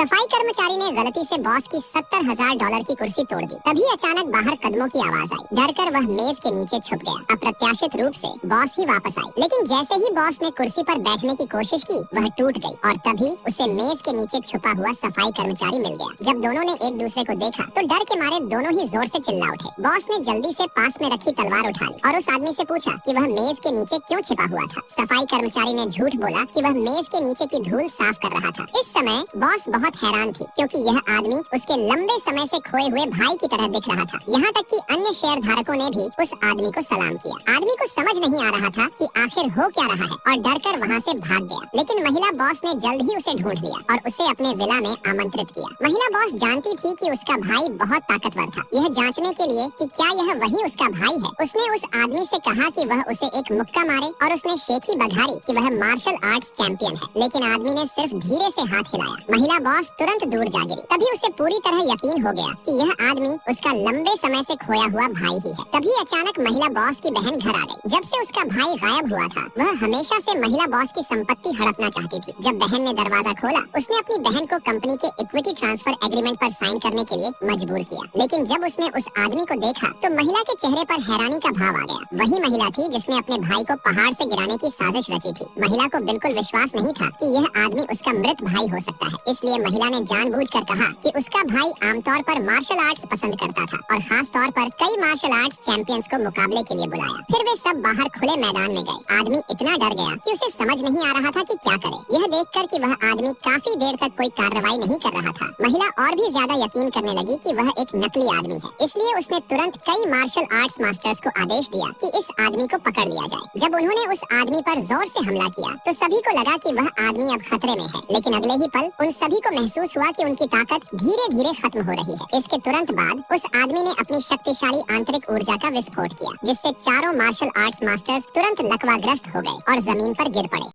सफाई कर्मचारी ने गलती से बॉस की $70,000 की कुर्सी तोड़ दी। तभी अचानक बाहर कदमों की आवाज आई। डरकर वह मेज के नीचे छुप गया। अप्रत्याशित रूप से बॉस ही वापस आई, लेकिन जैसे ही बॉस ने कुर्सी पर बैठने की कोशिश की वह टूट गई और तभी उसे मेज के नीचे छुपा हुआ सफाई कर्मचारी मिल गया। जब दोनों ने एक दूसरे को देखा तो डर के मारे दोनों ही जोर से चिल्ला उठे। बॉस ने जल्दी से पास में रखी तलवार उठा ली और उस आदमी से पूछा कि वह मेज के नीचे क्यों छिपा हुआ था। सफाई कर्मचारी ने झूठ बोला कि वह मेज के नीचे की धूल साफ कर रहा था। इस समय बॉस बहुत हैरान थी, क्योंकि यह आदमी उसके लंबे समय से खोए हुए भाई की तरह दिख रहा था। यहाँ तक कि अन्य शेयर धारकों ने भी उस आदमी को सलाम किया। आदमी को समझ नहीं आ रहा था कि आखिर हो क्या रहा है और डरकर वहाँ से भाग गया। लेकिन महिला बॉस ने जल्द ही उसे ढूंढ लिया और उसे अपने विला में आमंत्रित किया। महिला बॉस जानती थी कि उसका भाई बहुत ताकतवर था। यह जांचने के लिए कि क्या यह वही उसका भाई है, उसने उस आदमी से कहा कि वह उसे एक मुक्का मारे और उसने शेखी बघारी कि वह मार्शल आर्ट्स चैंपियन है। लेकिन आदमी ने सिर्फ धीरे से हाथ हिलाया। महिला बॉस तुरंत दूर जा गिरी। तभी उसे पूरी तरह यकीन हो गया कि यह आदमी उसका लंबे समय से खोया हुआ भाई ही है। तभी अचानक महिला बॉस की बहन घर आ गई। जब से उसका भाई गायब हुआ था वह हमेशा से महिला बॉस की संपत्ति हड़पना चाहती थी। जब बहन ने दरवाजा खोला उसने अपनी बहन को कंपनी के इक्विटी ट्रांसफर एग्रीमेंट पर साइन करने के लिए मजबूर किया। लेकिन जब उसने उस आदमी को देखा तो महिला के चेहरे पर हैरानी का भाव आ गया। वही महिला थी जिसने अपने भाई को पहाड़ से गिराने की साजिश रची थी। महिला को बिल्कुल विश्वास नहीं था कि यह आदमी उसका मृत भाई हो सकता है। इसलिए महिला ने जानबूझकर कहा कि उसका भाई आमतौर पर मार्शल आर्ट्स पसंद करता था और खास तौर पर कई मार्शल आर्ट्स चैंपियंस को मुकाबले के लिए बुलाया। फिर वे सब बाहर खुले मैदान में गए। आदमी इतना डर गया कि उसे समझ नहीं आ रहा था कि क्या करे। यह देखकर कि वह आदमी काफी देर तक कोई कार्रवाई नहीं कर रहा था, महिला और भी ज्यादा यकीन करने लगी कि वह एक नकली आदमी है। इसलिए उसने तुरंत कई मार्शल आर्ट्स मास्टर्स को आदेश दिया कि इस आदमी को पकड़ लिया जाए। जब उन्होंने उस आदमी पर जोर से हमला किया तो सभी को लगा कि वह आदमी अब खतरे में है। लेकिन अगले ही पल उन सभी को महसूस हुआ कि उनकी ताकत धीरे धीरे खत्म हो रही है। इसके तुरंत बाद उस आदमी ने अपनी शक्तिशाली आंतरिक ऊर्जा का विस्फोट किया, जिससे चारों मार्शल आर्ट्स मास्टर्स तुरंत लकवाग्रस्त हो गए और जमीन पर गिर पड़े।